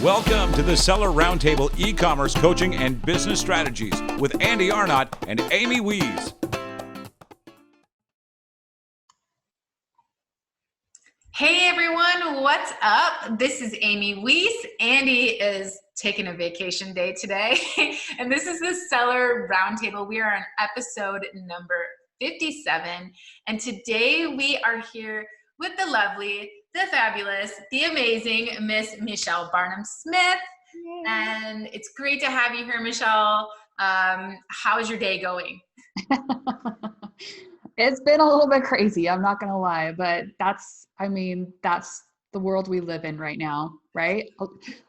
Welcome to the Seller Roundtable e-commerce coaching and business strategies with Andy Arnott and Amy Wees. Hey everyone, what's up? This is Amy Wees. Andy is taking a vacation day today, and this is the Seller Roundtable. We are on episode number 57, and today we are here with the lovely, the fabulous, the amazing Miss Michelle Barnum-Smith. And it's great to have you here, Michelle. How's your day going? It's been a little bit crazy, I'm not gonna lie, but that's the world we live in right now, right?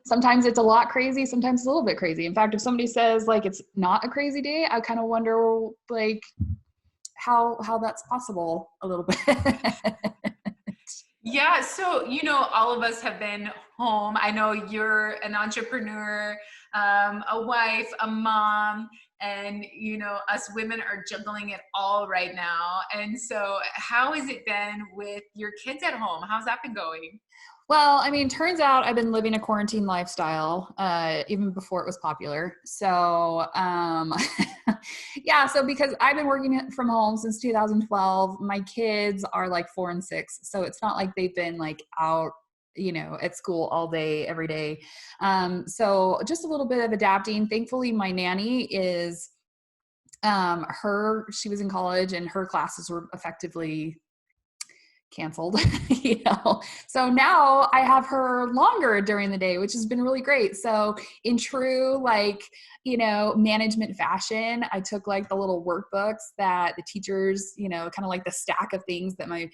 Sometimes it's a lot crazy, sometimes it's a little bit crazy. In fact, if somebody says like it's not a crazy day, I kind of wonder like how that's possible a little bit. Yeah, so, all of us have been home. I know you're an entrepreneur, a wife, a mom, and, us women are juggling it all right now. And so how has it been with your kids at home? How's that been going? Well, turns out I've been living a quarantine lifestyle, even before it was popular. So, yeah, so because I've been working from home since 2012, my kids are like 4 and 6. So it's not like they've been like out, at school all day, every day. So just a little bit of adapting. Thankfully, my nanny is, she was in college and her classes were effectively canceled, so now I have her longer during the day, which has been really great. So in true management fashion, I took like the little workbooks that the teachers, kind of like the stack of things that my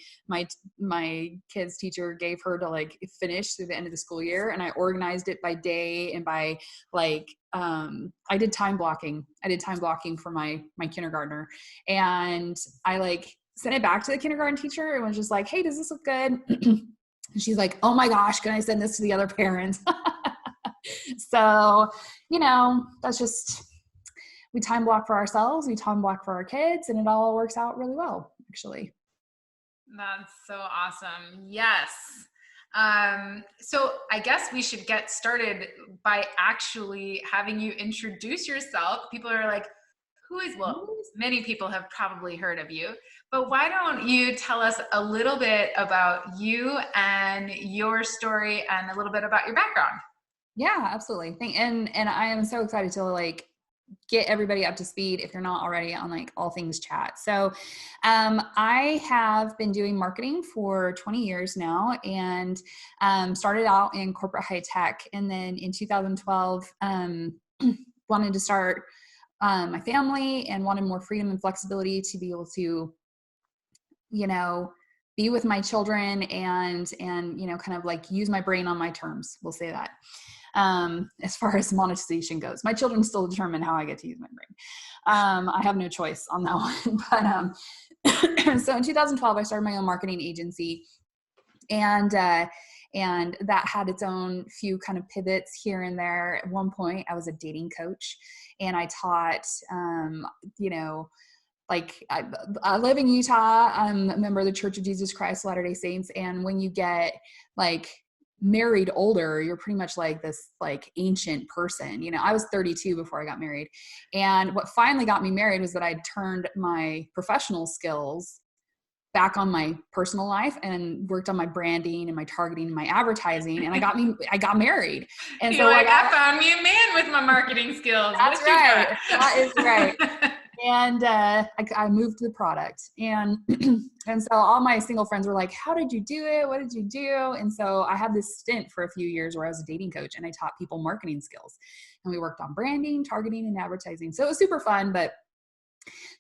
kids teacher gave her to like finish through the end of the school year, and I organized it by day and by like I did time blocking for my kindergartner, and I sent it back to the kindergarten teacher and was just like, hey, does this look good? And she's like, oh my gosh, can I send this to the other parents? So, that's just, we time block for ourselves, we time block for our kids, and it all works out really well, actually. That's so awesome. Yes. So I guess we should get started by actually having you introduce yourself. People are like, many people have probably heard of you, but why don't you tell us a little bit about you and your story and a little bit about your background? Yeah, absolutely. And I am so excited to get everybody up to speed if you're not already on all things chat. So I have been doing marketing for 20 years now, and started out in corporate high tech. And then in 2012, wanted to start my family and wanted more freedom and flexibility to be able to, be with my children and kind of use my brain on my terms. We'll say that. As far as monetization goes, my children still determine how I get to use my brain. I have no choice on that one. But so in 2012, I started my own marketing agency, and that had its own few kind of pivots here and there. At one point, I was a dating coach, and I taught, I live in Utah. I'm a member of the Church of Jesus Christ of Latter-day Saints. And when you get married older, you're pretty much like this ancient person. I was 32 before I got married. And what finally got me married was that I turned my professional skills back on my personal life and worked on my branding and my targeting and my advertising, and I got married. And so I found me a man with my marketing skills. That's right. That is right. And I moved the product, and so all my single friends were like, how did you do it? What did you do? And so I had this stint for a few years where I was a dating coach, and I taught people marketing skills, and we worked on branding, targeting, and advertising. So it was super fun, but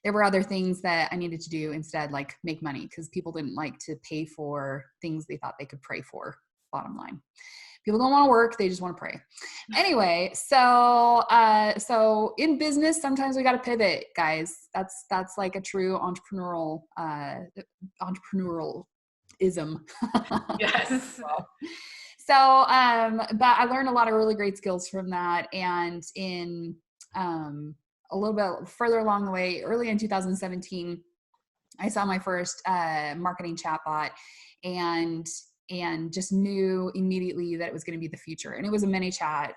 there were other things that I needed to do instead, like make money, because people didn't like to pay for things they thought they could pray for, bottom line. People don't want to work, they just want to pray. Anyway, so in business, sometimes we got to pivot, guys. That's like a true entrepreneurialism. Yes. So, but I learned a lot of really great skills from that. And in a little bit further along the way, early in 2017, I saw my first marketing chatbot, and and just knew immediately that it was going to be the future. And it was a ManyChat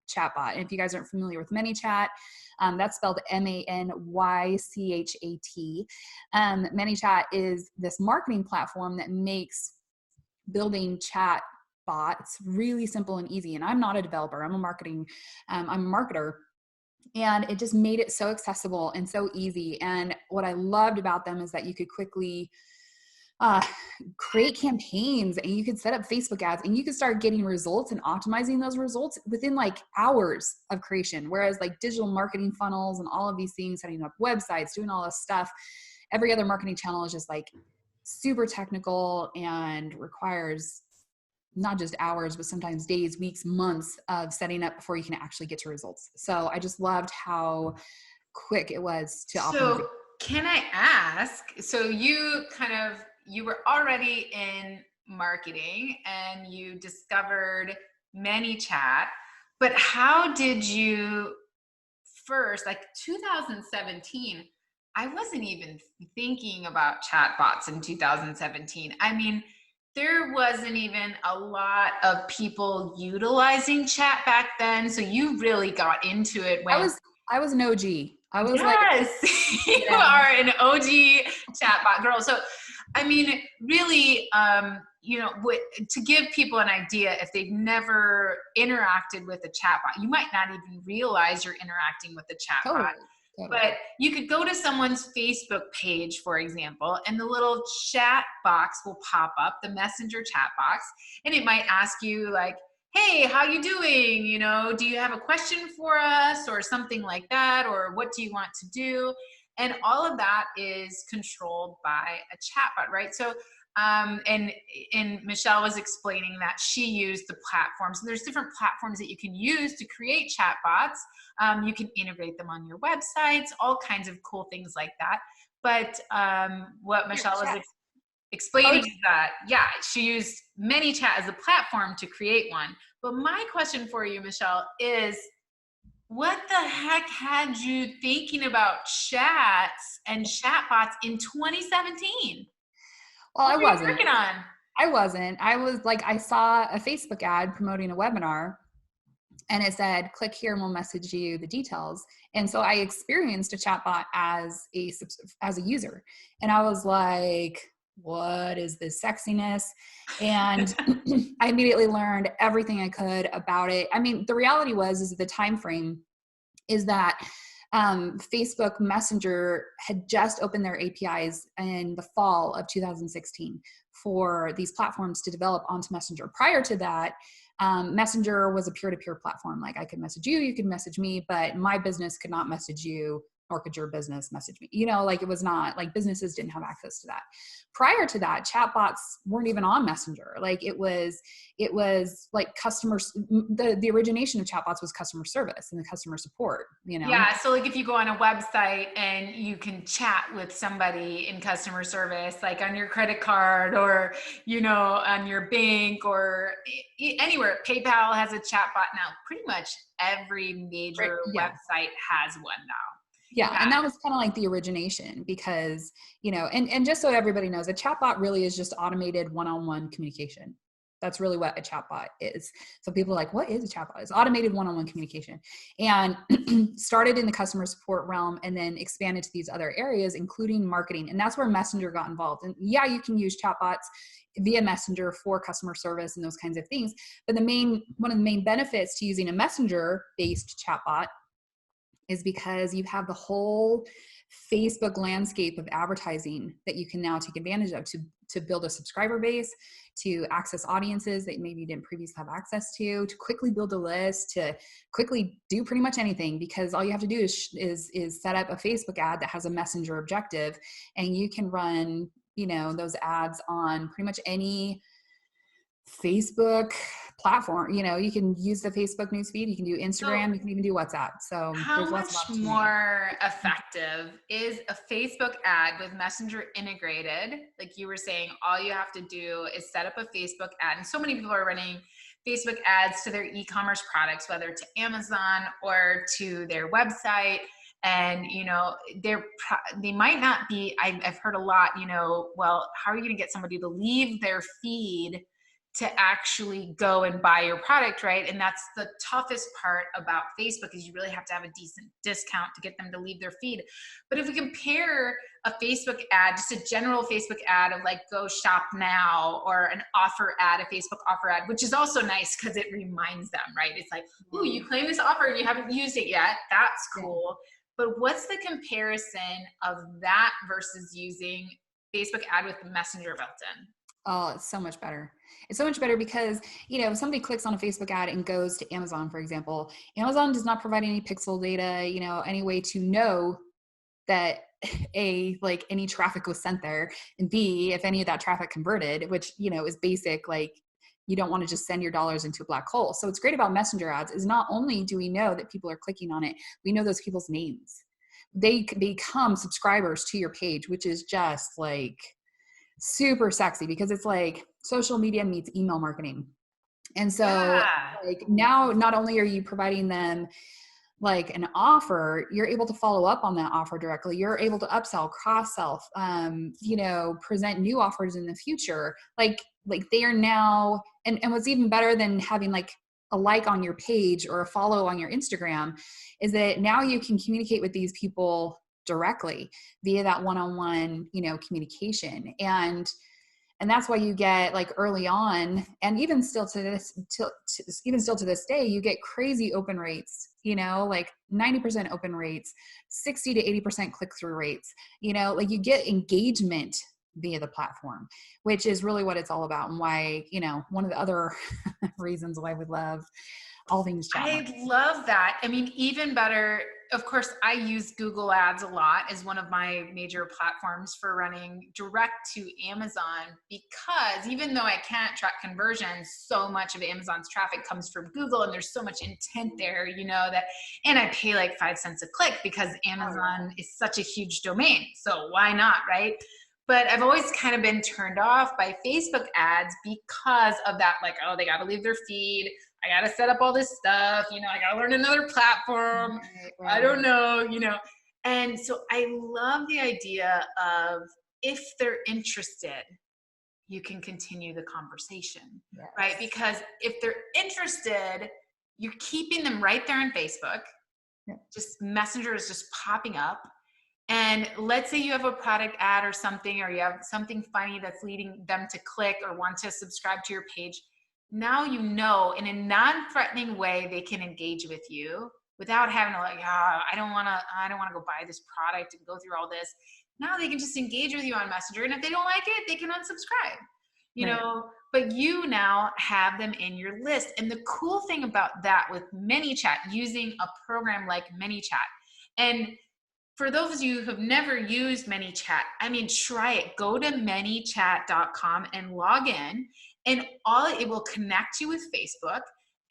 chatbot. And if you guys aren't familiar with ManyChat, that's spelled ManyChat. ManyChat is this marketing platform that makes building chat bots really simple and easy. And I'm not a developer. I'm a marketer. And it just made it so accessible and so easy. And what I loved about them is that you could quickly create campaigns, and you could set up Facebook ads, and you could start getting results and optimizing those results within like hours of creation. Whereas like digital marketing funnels and all of these things, setting up websites, doing all this stuff, every other marketing channel is just like super technical and requires not just hours, but sometimes days, weeks, months of setting up before you can actually get to results. So I just loved how quick it was to optimize. So can I ask, so you were already in marketing and you discovered ManyChat, but how did you first, like 2017, I wasn't even thinking about chatbots in 2017. I mean, there wasn't even a lot of people utilizing chat back then. So you really got into it when I was an OG. I was you are an OG chatbot girl. So, I mean, really, to give people an idea, if they've never interacted with a chatbot, you might not even realize you're interacting with a chatbot. Totally. But you could go to someone's Facebook page, for example, and the little chat box will pop up, the messenger chat box, and it might ask you like, hey, how you doing? You know, do you have a question for us or something like that? Or what do you want to do? And all of that is controlled by a chatbot, right? So, and Michelle was explaining that she used the platforms. So there's different platforms that you can use to create chatbots. You can integrate them on your websites, all kinds of cool things like that. But what Michelle was explaining is that, yeah, she used ManyChat as a platform to create one. But my question for you, Michelle, is what the heck had you thinking about chats and chatbots in 2017? Well, what were you working on? I wasn't. I was like, I saw a Facebook ad promoting a webinar, and it said, click here and we'll message you the details. And so I experienced a chatbot as a user. And I was like, what is this sexiness? And I immediately learned everything I could about it. I mean, the reality is the time frame is that Facebook Messenger had just opened their APIs in the fall of 2016 for these platforms to develop onto Messenger. Prior to that, Messenger was a peer-to-peer platform. Like I could message you, you could message me, but my business could not message you, nor could your business message me. You know, like it was not, like businesses didn't have access to that. Prior to that, chatbots weren't even on Messenger. Like it was like customers, the origination of chatbots was customer service and the customer support, you know? Yeah. So like if you go on a website and you can chat with somebody in customer service, like on your credit card or, you know, on your bank or anywhere, PayPal has a chatbot now. Pretty much every major website has one now. Yeah. And that was kind of like the origination because, you know, and just so everybody knows, a chatbot really is just automated one-on-one communication. That's really what a chatbot is. So people are like, what is a chatbot? It's automated one-on-one communication, and started in the customer support realm and then expanded to these other areas, including marketing. And that's where Messenger got involved. And yeah, you can use chatbots via Messenger for customer service and those kinds of things. But one of the main benefits to using a Messenger-based chatbot is because you have the whole Facebook landscape of advertising that you can now take advantage of to build a subscriber base, to access audiences that maybe you didn't previously have access to quickly build a list, to quickly do pretty much anything, because all you have to do is set up a Facebook ad that has a Messenger objective, and you can run, you know, those ads on pretty much any Facebook platform. You know, you can use the Facebook newsfeed, you can do Instagram, you can even do WhatsApp. So how much more effective is a Facebook ad with Messenger integrated? Like you were saying, all you have to do is set up a Facebook ad. And so many people are running Facebook ads to their e-commerce products, whether to Amazon or to their website. And, you know, they might not be, I've heard a lot, you know, well, how are you going to get somebody to leave their feed to actually go and buy your product, right? And that's the toughest part about Facebook, is you really have to have a decent discount to get them to leave their feed. But if we compare a Facebook ad, just a general Facebook ad of like, go shop now, or an offer ad, a Facebook offer ad, which is also nice because it reminds them, right? It's like, ooh, you claim this offer and you haven't used it yet. That's cool. But what's the comparison of that versus using Facebook ad with Messenger built in? Oh, it's so much better. It's so much better because, you know, if somebody clicks on a Facebook ad and goes to Amazon, for example, Amazon does not provide any pixel data, you know, any way to know that like any traffic was sent there, and B, if any of that traffic converted, which, you know, is basic, like you don't want to just send your dollars into a black hole. So what's great about Messenger ads is not only do we know that people are clicking on it, we know those people's names. They become subscribers to your page, which is just like super sexy because it's like social media meets email marketing. And so like now, not only are you providing them like an offer, you're able to follow up on that offer directly. You're able to upsell, cross-sell, you know, present new offers in the future. Like they are now, and what's even better than having like a like on your page or a follow on your Instagram is that now you can communicate with these people directly via that one-on-one, you know, communication. And that's why you get like early on, and even still to this day, you get crazy open rates, you know, like 90% open rates, 60 to 80% click-through rates, you know, like you get engagement via the platform, which is really what it's all about. And why, you know, one of the other reasons why we love all things chat marketing. I love that. I mean, even better, of course, I use Google Ads a lot as one of my major platforms for running direct to Amazon, because even though I can't track conversions, so much of Amazon's traffic comes from Google, and there's so much intent there, you know, that, and I pay like 5 cents a click because Amazon is such a huge domain. So why not, right? But I've always kind of been turned off by Facebook ads because of that, like, oh, they got to leave their feed. I got to set up all this stuff. You know, I got to learn another platform. Right. I don't know, you know. And so I love the idea of, if they're interested, you can continue the conversation, right? Because if they're interested, you're keeping them right there in Facebook. Just Messenger is just popping up. And let's say you have a product ad or something, or you have something funny that's leading them to click or want to subscribe to your page. Now, you know, in a non-threatening way, they can engage with you without having to like, I don't want to go buy this product and go through all this. Now they can just engage with you on Messenger. And if they don't like it, they can unsubscribe, you know, but you now have them in your list. And the cool thing about that with ManyChat, using a program like ManyChat, and for those of you who have never used ManyChat, I mean, try it. Go to manychat.com and log in, and it will connect you with Facebook,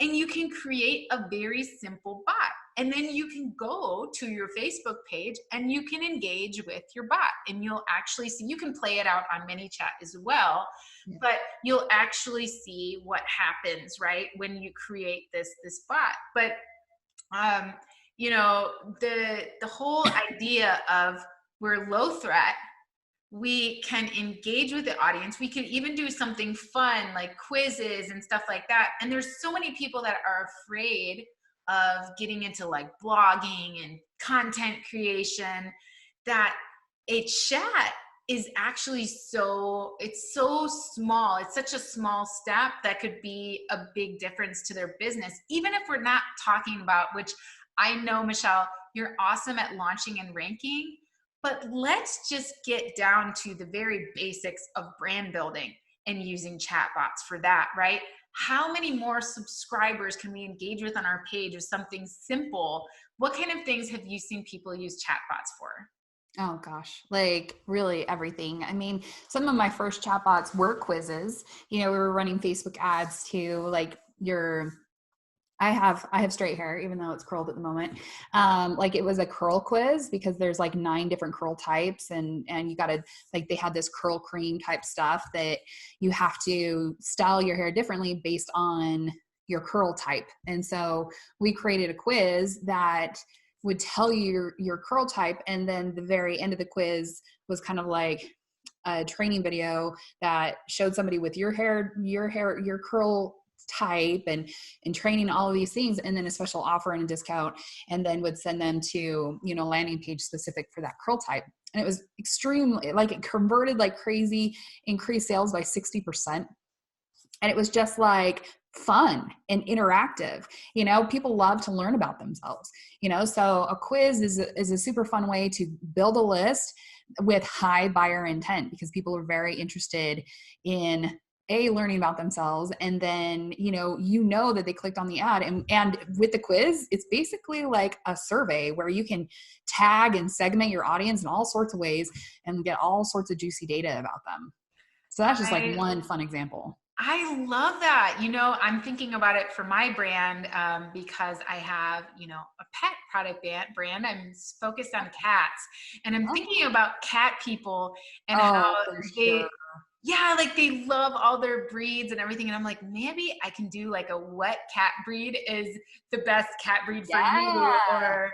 and you can create a very simple bot. And then you can go to your Facebook page and you can engage with your bot, and you'll actually see, you can play it out on ManyChat as well, but you'll actually see what happens, right, when you create this bot. But, you know, the whole idea of, we're low threat, we can engage with the audience. We can even do something fun like quizzes and stuff like that. And there's so many people that are afraid of getting into like blogging and content creation, that a chat is actually it's so small. It's such a small step that could be a big difference to their business. Even if we're not talking about, which I know, Michelle, you're awesome at launching and ranking, but let's just get down to the very basics of brand building and using chatbots for that, right? How many more subscribers can we engage with on our page with something simple? What kind of things have you seen people use chatbots for? Oh gosh, like really everything. I mean, some of my first chatbots were quizzes. You know, we were running Facebook ads to like I have straight hair, even though it's curled at the moment. Like it was a curl quiz because there's like 9 different curl types, and you gotta, like, they had this curl cream type stuff that you have to style your hair differently based on your curl type. And so we created a quiz that would tell you your curl type. And then the very end of the quiz was kind of like a training video that showed somebody with your curl type and training all of these things, and then a special offer and a discount, and then would send them to, landing page specific for that curl type. And it was extremely, like, it converted like crazy, increased sales by 60%. And it was just like fun and interactive. People love to learn about themselves, so a quiz is a super fun way to build a list with high buyer intent, because people are very interested in learning about themselves. And then, that they clicked on the ad, and with the quiz, it's basically like a survey where you can tag and segment your audience in all sorts of ways and get all sorts of juicy data about them. So that's just like one fun example. I love that. I'm thinking about it for my brand because I have, a pet product brand. I'm focused on cats, and I'm thinking about cat people and how they, like they love all their breeds and everything. And I'm like, maybe I can do like a what cat breed is the best cat breed for you, or,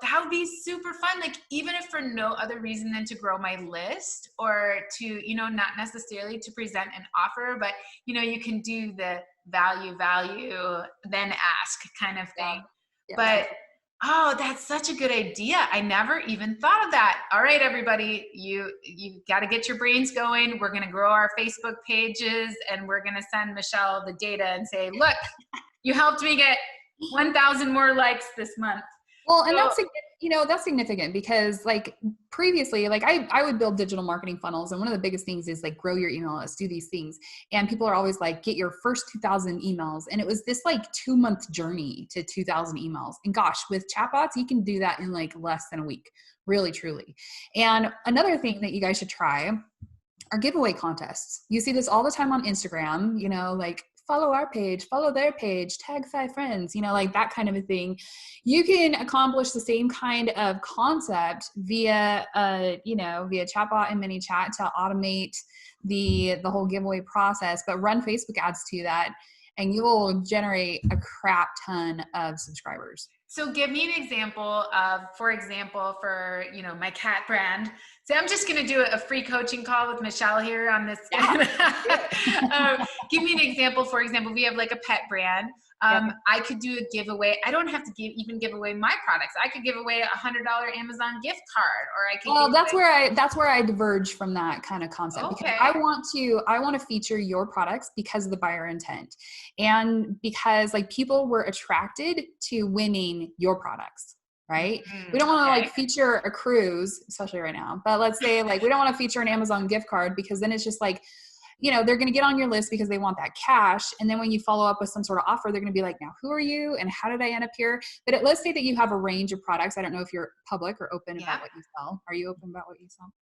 that would be super fun. Like, even if for no other reason than to grow my list, or to, not necessarily to present an offer, but, you can do the value, then ask kind of thing. Yeah. But oh, that's such a good idea. I never even thought of that. All right, everybody, you got to get your brains going. We're going to grow our Facebook pages, and we're going to send Michelle the data and say, look, you helped me get 1,000 more likes this month. Well, and that's significant, because like previously, like I would build digital marketing funnels. And one of the biggest things is like grow your email list, do these things. And people are always like, get your first 2,000 emails. And it was this like 2-month journey to 2,000 emails. And gosh, with chatbots, you can do that in like less than a week, really, truly. And another thing that you guys should try are giveaway contests. You see this all the time on Instagram, like, follow our page, follow their page, tag 5 friends, like that kind of a thing. You can accomplish the same kind of concept via chatbot and mini chat to automate the whole giveaway process, but run Facebook ads to that, and you will generate a crap ton of subscribers. So give me an example of, for example, for, my cat brand. So I'm just going to do a free coaching call with Michelle here on this. Give me an example. For example, we have like a pet brand. I could do a giveaway. I don't have to give away my products. I could give away $100 Amazon gift card, or I could. Well, that's where I diverge from that kind of concept. Okay. Because I want to feature your products because of the buyer intent, and because like people were attracted to winning your products. Right? We don't want to like feature a cruise, especially right now, but let's say like, we don't want to feature an Amazon gift card, because then it's just like, they're going to get on your list because they want that cash. And then when you follow up with some sort of offer, they're going to be like, now who are you? And how did I end up here? But let's say that you have a range of products. I don't know if you're public or open about what you sell. Are you open about what you sell?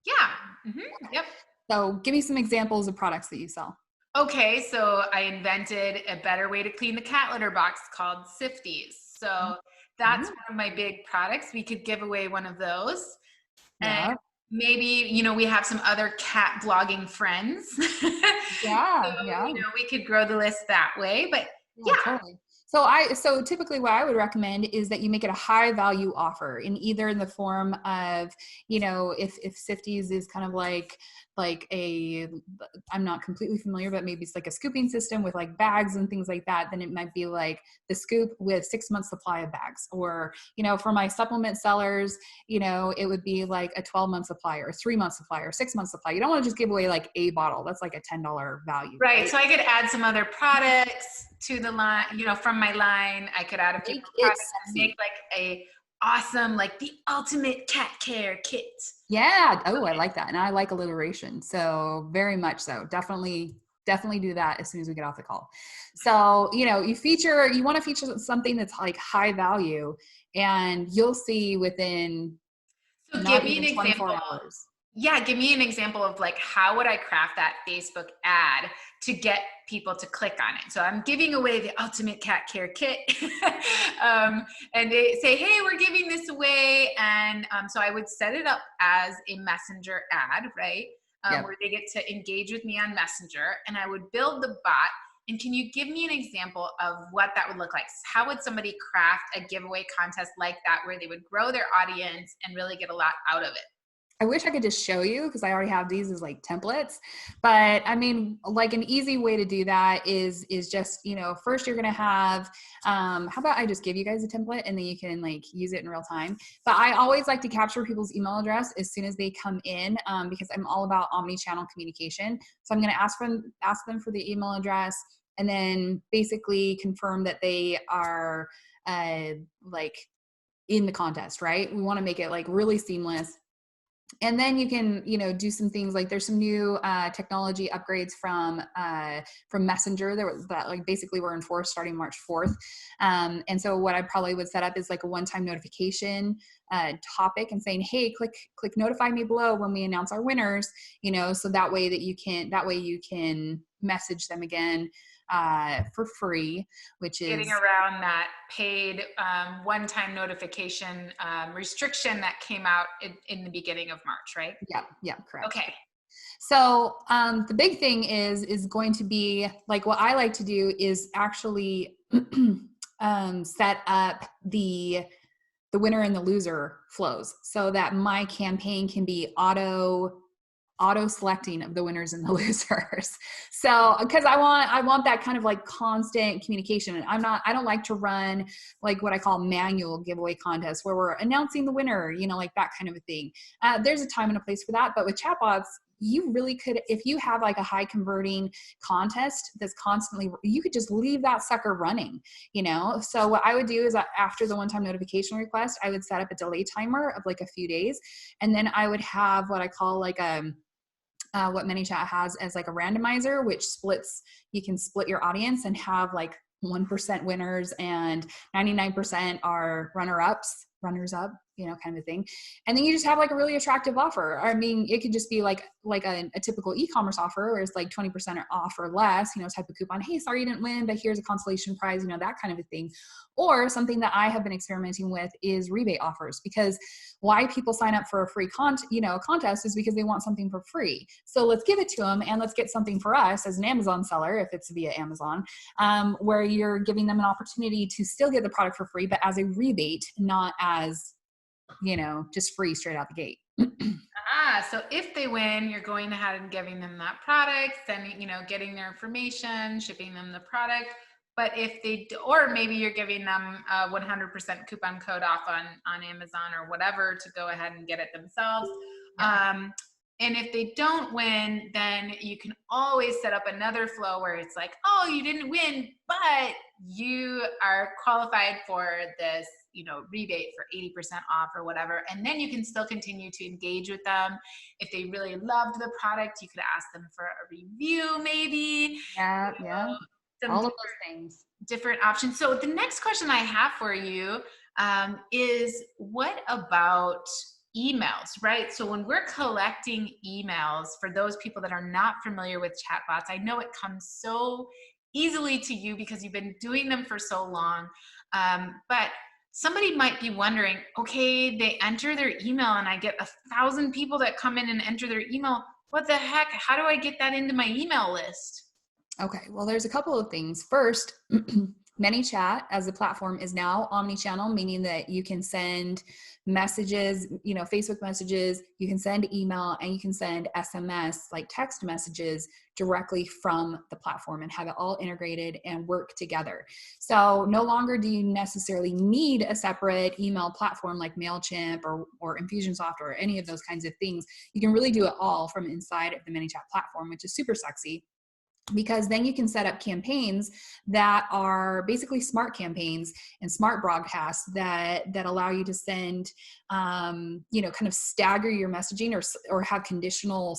Yeah. Mm-hmm. Yep. So give me some examples of products that you sell. Okay. So I invented a better way to clean the cat litter box called Sifties. So that's one of my big products. We could give away one of those. Yeah. And maybe, we have some other cat blogging friends. Yeah. We could grow the list that way, but totally. So typically what I would recommend is that you make it a high value offer, in either in the form of, if Sifties is kind of like I'm not completely familiar, but maybe it's like a scooping system with like bags and things like that, then it might be like the scoop with 6 months supply of bags. Or, for my supplement sellers, it would be like a 12-month supply, or 3-month supply, or 6-month supply. You don't want to just give away like a bottle. That's like a $10 value. Right. So I could add some other products to the line, from my line. I could add a few products and make like a awesome, like the ultimate cat care kit. Yeah. Oh, I like that. And I like alliteration. So very much so. Definitely do that as soon as we get off the call. So, you want to feature something that's like high value, and you'll see within give me an example. Hours. Yeah. Give me an example of like, how would I craft that Facebook ad to get people to click on it? So I'm giving away the ultimate cat care kit. And they say, hey, we're giving this away. And so I would set it up as a messenger ad, right? Where they get to engage with me on Messenger, and I would build the bot. And can you give me an example of what that would look like? How would somebody craft a giveaway contest like that where they would grow their audience and really get a lot out of it? I wish I could just show you because I already have these as like templates, but I mean, like an easy way to do that is just, first you're going to have, how about I just give you guys a template and then you can like use it in real time. But I always like to capture people's email address as soon as they come in, because I'm all about omni-channel communication. So I'm going to ask them for the email address and then basically confirm that they are, like in the contest, right? We want to make it like really seamless. And then you can, do some things like there's some new technology upgrades from Messenger that like basically were enforced starting March 4th. And so what I probably would set up is like a one-time notification topic and saying, hey, click notify me below when we announce our winners, so that way you can message them again for free, which is getting around that paid one-time notification restriction that came out in the beginning of March, right? Yeah, correct. Okay. So the big thing is going to be like what I like to do is actually set up the winner and the loser flows so that my campaign can be auto selecting of the winners and the losers. So, because I want that kind of like constant communication. And I don't like to run like what I call manual giveaway contests where we're announcing the winner, like that kind of a thing. There's a time and a place for that. But with chatbots, you really could, if you have like a high converting contest that's constantly, you could just leave that sucker running, So what I would do is after the one-time notification request, I would set up a delay timer of like a few days. And then I would have what I call like what ManyChat has as like a randomizer, which you can split your audience and have like 1% winners and 99% are runners up, kind of thing. And then you just have like a really attractive offer. I mean, it could just be like a typical e-commerce offer where it's like 20% off or less, type of coupon. Hey, sorry you didn't win, but here's a consolation prize, that kind of a thing. Or something that I have been experimenting with is rebate offers, because why people sign up for a free contest is because they want something for free. So let's give it to them and let's get something for us as an Amazon seller, if it's via Amazon, where you're giving them an opportunity to still get the product for free, but as a rebate, not as, just free straight out the gate. So if they win, you're going ahead and giving them that product, sending, getting their information, shipping them the product. But if they, or maybe you're giving them a 100% coupon code off on Amazon or whatever to go ahead and get it themselves. And if they don't win, then you can always set up another flow where it's like, oh, you didn't win, but you are qualified for this, rebate for 80% off or whatever. And then you can still continue to engage with them. If they really loved the product, you could ask them for a review maybe. Yeah. All of those things. Different options. So the next question I have for you is what about emails, right? So when we're collecting emails, for those people that are not familiar with chatbots, I know it comes so easily to you because you've been doing them for so long. But somebody might be wondering, okay, they enter their email and I get 1,000 people that come in and enter their email. What the heck? How do I get that into my email list? Okay, well, there's a couple of things. First, ManyChat as a platform is now omni-channel, meaning that you can send messages, Facebook messages, you can send email, and you can send SMS, like text messages, directly from the platform and have it all integrated and work together. So no longer do you necessarily need a separate email platform like MailChimp or Infusionsoft or any of those kinds of things. You can really do it all from inside of the ManyChat platform, which is super sexy. Because then you can set up campaigns that are basically smart campaigns and smart broadcasts that allow you to send, kind of stagger your messaging or have conditional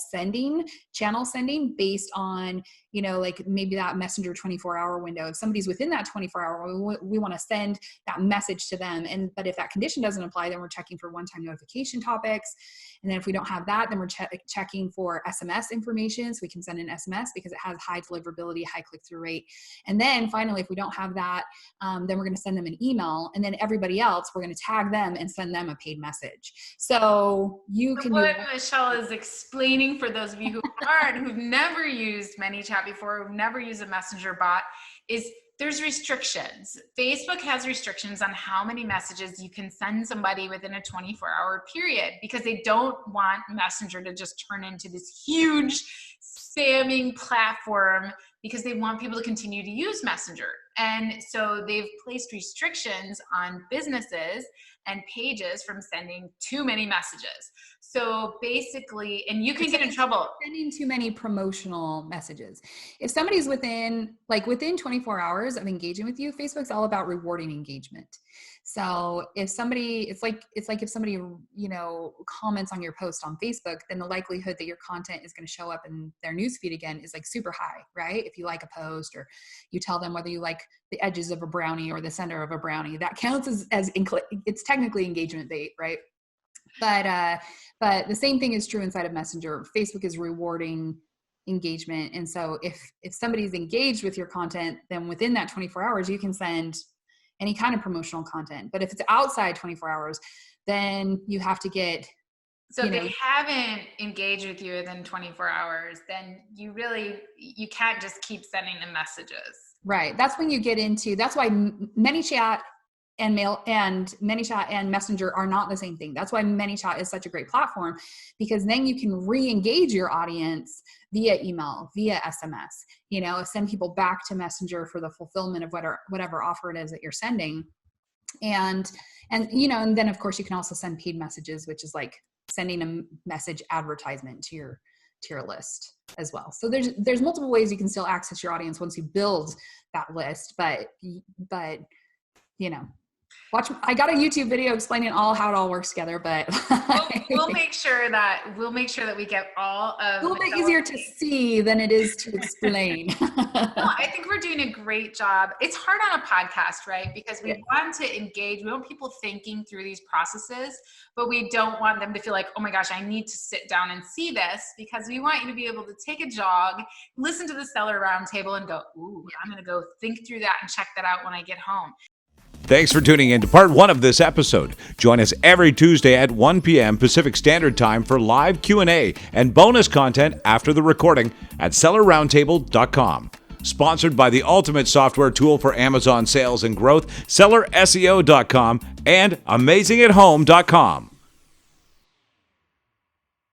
channel sending based on, like maybe that Messenger 24-hour window. If somebody's within that 24-hour, we want to send that message to them. But if that condition doesn't apply, then we're checking for one-time notification topics. And then if we don't have that, then we're checking for SMS information. So we can send an SMS because it has high deliverability, high click-through rate. And then finally, if we don't have that, then we're going to send them an email. And then everybody else, we're going to tag them and send them a paid message. So you can what Michelle is explaining for those of you who aren't, who've never used ManyChat before, who've never used a messenger bot, is there's restrictions. Facebook has restrictions on how many messages you can send somebody within a 24-hour period, because they don't want Messenger to just turn into this huge spamming platform, because they want people to continue to use Messenger. And so they've placed restrictions on businesses and pages from sending too many messages. So basically, and you can get in trouble. Sending too many promotional messages. If somebody's within 24 hours of engaging with you, Facebook's all about rewarding engagement. So if somebody, it's like if somebody, comments on your post on Facebook, then the likelihood that your content is going to show up in their newsfeed again is like super high, right? If you like a post, or you tell them whether you like the edges of a brownie or the center of a brownie, that counts as it's technically engagement bait, right? But the same thing is true inside of Messenger. Facebook is rewarding engagement. And so if somebody's engaged with your content, then within that 24 hours, you can send any kind of promotional content. But if it's outside 24 hours, then you have to get... So if they haven't engaged with you within 24 hours, then you can't just keep sending them messages. Right. That's when you get into... That's why ManyChat and ManyChat and Messenger are not the same thing. That's why ManyChat is such a great platform, because then you can re-engage your audience via email, via SMS, send people back to Messenger for the fulfillment of whatever offer it is that you're sending. And then of course you can also send paid messages, which is like sending a message advertisement to your list as well. So there's multiple ways you can still access your audience once you build that list, but I got a YouTube video explaining how it all works together, but we'll make sure that we get all of... A little bit easier to see than it is to explain. No, I think we're doing a great job. It's hard on a podcast, right? Because we want to engage. We want people thinking through these processes, but we don't want them to feel like, oh my gosh, I need to sit down and see this, because we want you to be able to take a jog, listen to the Seller Roundtable, and go, ooh, I'm going to go think through that and check that out when I get home. Thanks for tuning in to part 1 of this episode. Join us every Tuesday at 1 p.m. Pacific Standard Time for live Q&A and bonus content after the recording at sellerroundtable.com. Sponsored by the ultimate software tool for Amazon sales and growth, sellerseo.com and amazingathome.com.